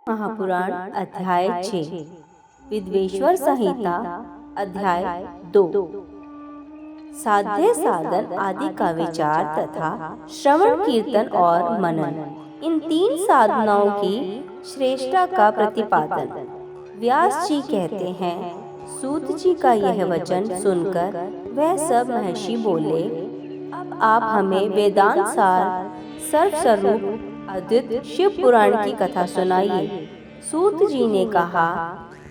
महापुराण अध्याय 6 विद्वेश्वर संहिता अध्याय 2 साध्य साधन आदि का विचार तथा श्रवण कीर्तन और मनन, इन तीन साधनाओं की श्रेष्ठता का प्रतिपादन। व्यास जी कहते हैं, सूत जी का यह वचन सुनकर वह सब महर्षि बोले, अब आप हमें वेदांत सार सर्वस्वरूप अद्वित शिव पुराण की कथा सुनाइए। सूत जी ने कहा,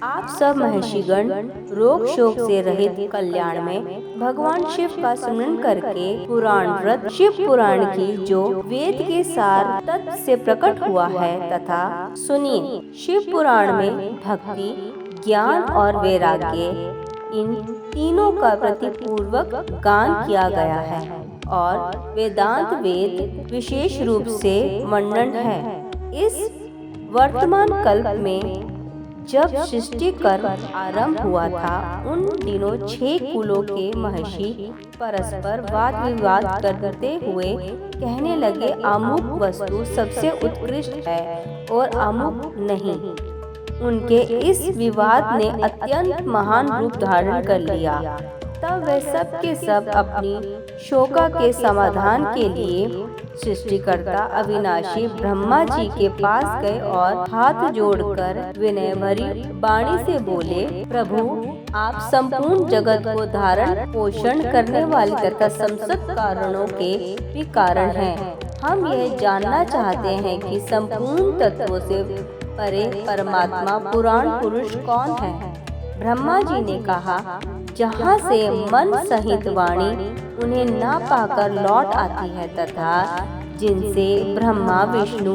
आप सब महर्षिगण रोग शोक से रहित कल्याण में भगवान शिव का स्मरण करके पुराण व्रत शिव पुराण की जो वेद के सार तत्व से प्रकट हुआ है तथा सुनिए। शिव पुराण में भक्ति, ज्ञान और वैराग्य, इन तीनों का प्रतिपूर्वक गान किया गया है और वेदांत वेद विशेष रूप से वर्णन है। इस वर्तमान कल्प में जब सृष्टि कर्म आरंभ हुआ था, उन दिनों 6 कुलों के महर्षि परस्पर वाद विवाद करते हुए कहने लगे, अमुक वस्तु सबसे उत्कृष्ट है और अमुक नहीं। उनके इस विवाद ने अत्यंत महान रूप धारण कर लिया। तब वे सब के सब अपनी शोका के समाधान के लिए सृष्टिकर्ता अविनाशी ब्रह्मा जी के पास गए और हाथ जोड़कर विनय भरी वाणी से बोले, प्रभु, आप संपूर्ण जगत को धारण पोषण करने वाले तथा समस्त कारणों के भी कारण हैं। हम यह जानना चाहते हैं कि संपूर्ण तत्वों से परे परमात्मा पुराण पुरुष कौन है। ब्रह्मा जी ने कहा, जहाँ से मन सहित वाणी उन्हें ना पाकर लौट आती है तथा जिनसे ब्रह्मा, विष्णु,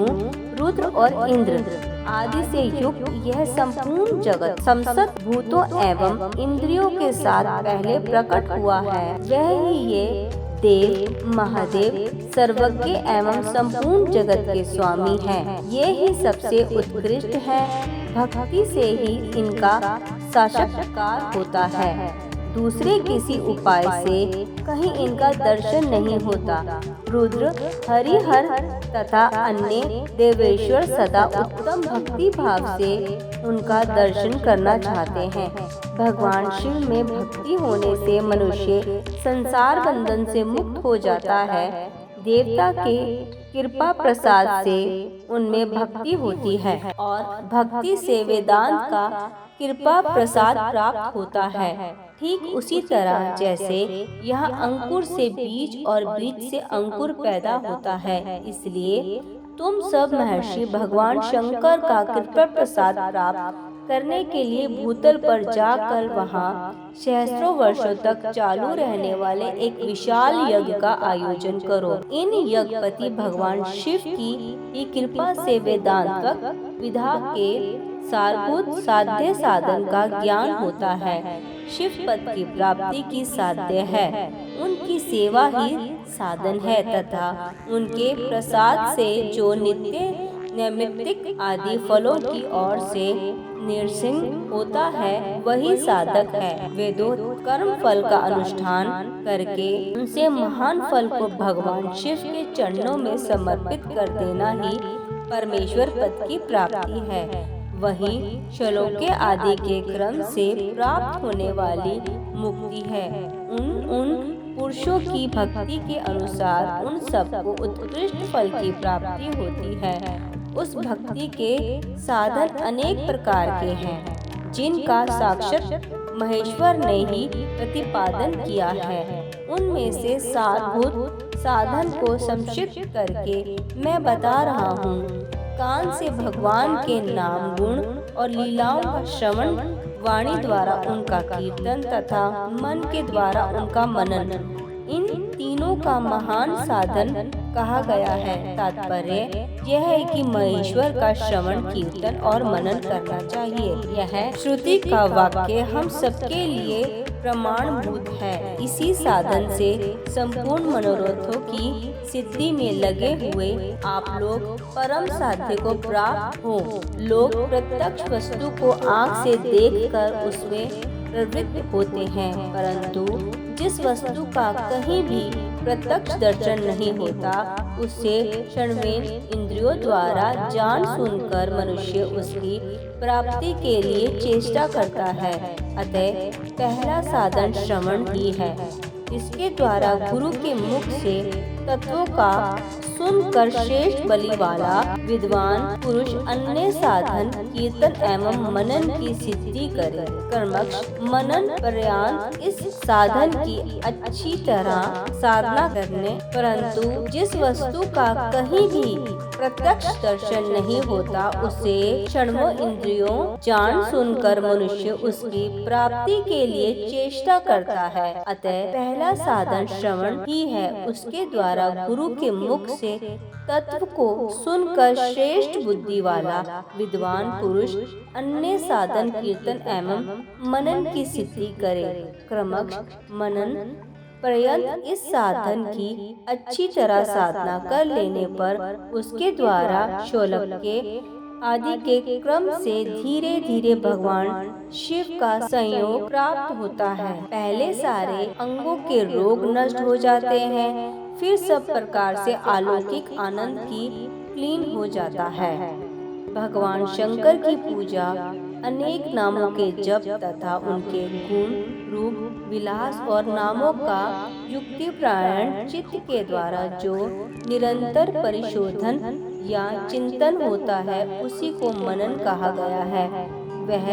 रुद्र और इंद्र आदि से युक्त यह संपूर्ण जगत समस्त भूतों एवं इंद्रियों के साथ पहले प्रकट हुआ है, वह ही ये देव, महादेव, सर्वज्ञ एवं संपूर्ण जगत के स्वामी हैं। ये ही सबसे उत्कृष्ट है। भक्ति से ही इनका साक्षात्कार होता है। दूसरे किसी उपाय से कहीं इनका दर्शन नहीं होता। रुद्र, हरिहर तथा अन्य देवेश्वर सदा उत्तम भक्ति भाव से उनका दर्शन करना चाहते हैं। भगवान शिव में भक्ति होने से मनुष्य संसार बंधन से मुक्त हो जाता है। देवता के कृपा प्रसाद से उनमें भक्ति होती है और भक्ति से वेदांत का कृपा प्रसाद प्राप्त होता है। ठीक उसी तरह जैसे यह अंकुर से बीज और बीज से अंकुर पैदा होता है, इसलिए तुम सब महर्षि भगवान शंकर का कृपा प्रसाद प्राप्त करने के लिए भूतल पर जाकर वहां सहस्त्रों वर्षों तक चालू रहने वाले एक विशाल यज्ञ का आयोजन करो। इन यज्ञपति भगवान शिव की कृपा से वेदांतक विधा के सारभूत साध्य साधन का ज्ञान होता है। शिव पद की प्राप्ति की साध्य है, उनकी सेवा ही साधन है तथा उनके प्रसाद से जो नित्य नैमित्तिक आदि फलों की ओर से निर्सिंग होता है, वही साधक है। वेदों कर्म फल का अनुष्ठान करके उनसे महान फल को भगवान शिव के चरणों में समर्पित कर देना ही परमेश्वर पद की प्राप्ति है। वही श्लोके आदि के क्रम से प्राप्त होने वाली मुक्ति है। उन पुरुषों की भक्ति के अनुसार उन सबको उत्कृष्ट फल की प्राप्ति होती है। उस भक्ति के साधन अनेक प्रकार के हैं, जिनका साक्षात महेश्वर ने ही प्रतिपादन किया है। उनमें से सारभूत साधन को संक्षिप्त करके मैं बता रहा हूँ। कान से भगवान के नाम, गुण और लीलाओं का श्रवण, वाणी द्वारा उनका कीर्तन तथा मन के द्वारा उनका मनन, इन तीनों का महान साधन कहा गया है। तात्पर्य यह है कि महेश्वर का श्रवण, कीर्तन और मनन करना चाहिए। यह श्रुति का वाक्य हम सबके लिए प्रमाणभूत है। इसी साधन से संपूर्ण मनोरथों की सिद्धि में लगे हुए आप लोग परम साध्य को प्राप्त हो। लोग प्रत्यक्ष वस्तु को आँख से देखकर उसमें प्रवृत्त होते हैं, परंतु जिस वस्तु का कहीं भी प्रत्यक्ष दर्शन नहीं होता, उससे षड्वेन इंद्रियों द्वारा जान सुनकर मनुष्य उसकी प्राप्ति के लिए चेष्टा करता है। अतः पहला साधन श्रवण ही है। इसके द्वारा गुरु के मुख से तत्वों का सुनकर श्रेष्ठ बलि वाला विद्वान पुरुष अन्य साधन कीर्तन एवं मनन की सिद्धि करे। कर्मक्ष मनन पर्यंत इस साधन की अच्छी तरह साधना करने, परंतु जिस वस्तु का कहीं भी प्रत्यक्ष दर्शन नहीं होता, उसे षड्व इंद्रियों जान सुनकर मनुष्य उसकी प्राप्ति के लिए चेष्टा करता है। अतः पहला साधन श्रवण ही है। उसके द्वारा गुरु के मुख से तत्व को सुनकर श्रेष्ठ बुद्धि वाला विद्वान पुरुष अन्य साधन कीर्तन एवं मनन की सिद्धि करे। क्रमश मनन पर्यंत इस साधन की अच्छी तरह साधना कर लेने पर उसके द्वारा शौलक्य आदि के क्रम से धीरे धीरे भगवान शिव का संयोग प्राप्त होता है। पहले सारे अंगों के रोग नष्ट हो जाते हैं, फिर सब प्रकार से अलौकिक आनंद की लीन हो जाता है। भगवान शंकर की पूजा, अनेक नामों के जप तथा उनके गुण रूप विलास और नामों का युक्तिपरायण चित्त के द्वारा जो निरंतर परिशोधन या चिंतन होता है, उसी को मनन कहा गया है। वह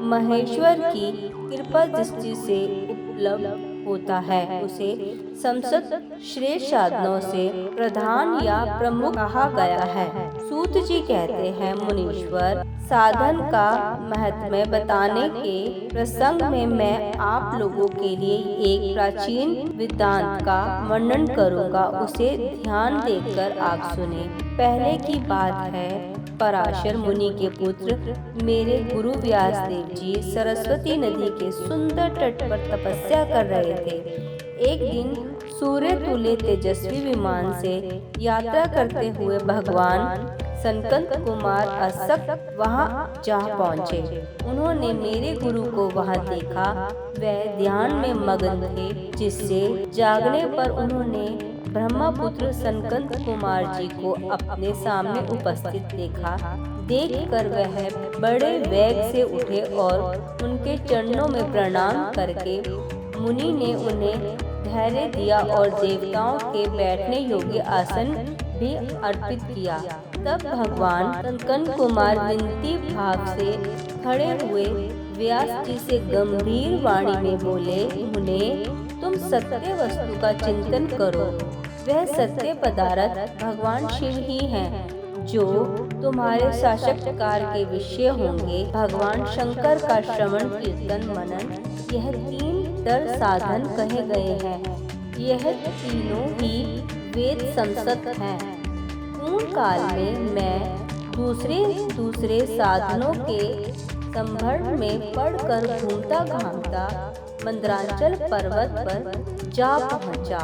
महेश्वर की कृपा दृष्टि से उपलब्ध होता है। उसे समस्त श्रेष्ठ साधनों से प्रधान या प्रमुख कहा गया है। सूत जी कहते हैं, मुनीश्वर, साधन का महत्व बताने के प्रसंग में मैं आप लोगों के लिए एक प्राचीन वेदांत का वर्णन करूंगा, उसे ध्यान देकर आप सुने। पहले की बात है, पराशर मुनि के पुत्र मेरे गुरु व्यास देव जी सरस्वती नदी के सुंदर तट पर तपस्या कर रहे थे। एक दिन सूर्य तुल्य तेजस्वी विमान से यात्रा करते हुए भगवान सनकंद कुमार असक्त वहां जा पहुंचे। उन्होंने मेरे गुरु को वहां देखा। वह ध्यान में मग्न थे, जिससे जागने पर उन्होंने ब्रह्मपुत्र सनकंद कुमार जी को अपने सामने उपस्थित देखा। देखकर वह बड़े वेग से उठे और उनके चरणों में प्रणाम करके मुनि ने उन्हें धैर्य दिया और देवताओं के बैठने योग्य आसन भी अर्पित किया। तब भगवान सनकंद कुमार विनती भाव से खड़े हुए व्यास जी से गंभीर वाणी में बोले, मुने, तुम सत्य वस्तु का चिंतन करो। वह सत्य पदार्थ भगवान शिव ही हैं, जो तुम्हारे साक्षात्कार के विषय होंगे। भगवान शंकर का श्रवण कीर्तन मनन, यह 3 दर साधन कहे गए हैं। यह तीनों ही वेद संसत हैं। पूर्ण काल में मैं दूसरे साधनों के संभ्रम में पढ़कर घूमता घामता मंदराचल पर्वत पर जा पहुंचा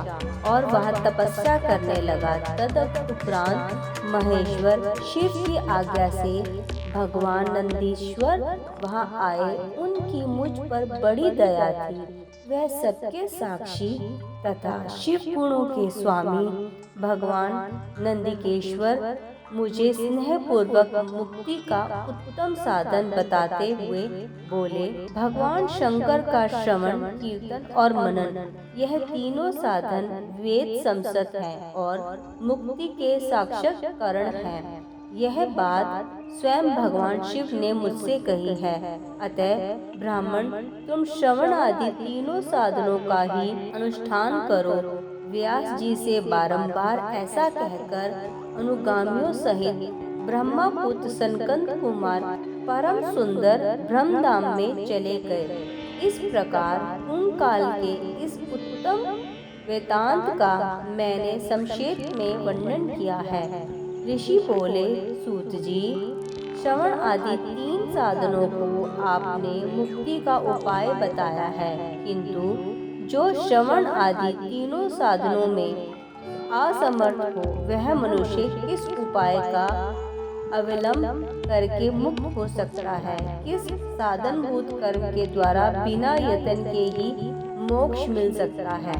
और वहां तपस्या करने लगा। तदुपरांत महेश्वर शिव की आज्ञा से भगवान नंदीश्वर वहां आए। उनकी मुझ पर बड़ी दया थी। वह सबके साक्षी तथा शिव गुणों के स्वामी भगवान नंदिकेश्वर मुझे स्नेह पूर्वक मुक्ति का उत्तम साधन बताते हुए बोले, भगवान शंकर का श्रवण कीर्तन और मनन, यह तीनों साधन वेद संसत हैं और मुक्ति के साक्षात्करण हैं। यह बात स्वयं भगवान शिव ने मुझसे कही है। अतः ब्राह्मण, तुम श्रवण आदि तीनों साधनों का ही अनुष्ठान करो। व्यास जी से बारंबार ऐसा कहकर अनुगामियों सहित ब्रह्मपुत्र सनकंद कुमार परम सुंदर ब्रह्मधाम में चले गए। इस प्रकार पूर्ण काल के इस उत्तम वेदांत का मैंने संक्षेप में वर्णन किया है। ऋषि बोले, सूत जी, श्रवण आदि 3 साधनों को आपने मुक्ति का उपाय बताया है, किंतु जो श्रवण आदि तीनों साधनों में असमर्थ हो, वह मनुष्य किस उपाय का अवलंब करके मुक्त हो सकता है? किस साधनभूत कर्म के द्वारा बिना यत्न के ही मोक्ष मिल सकता है?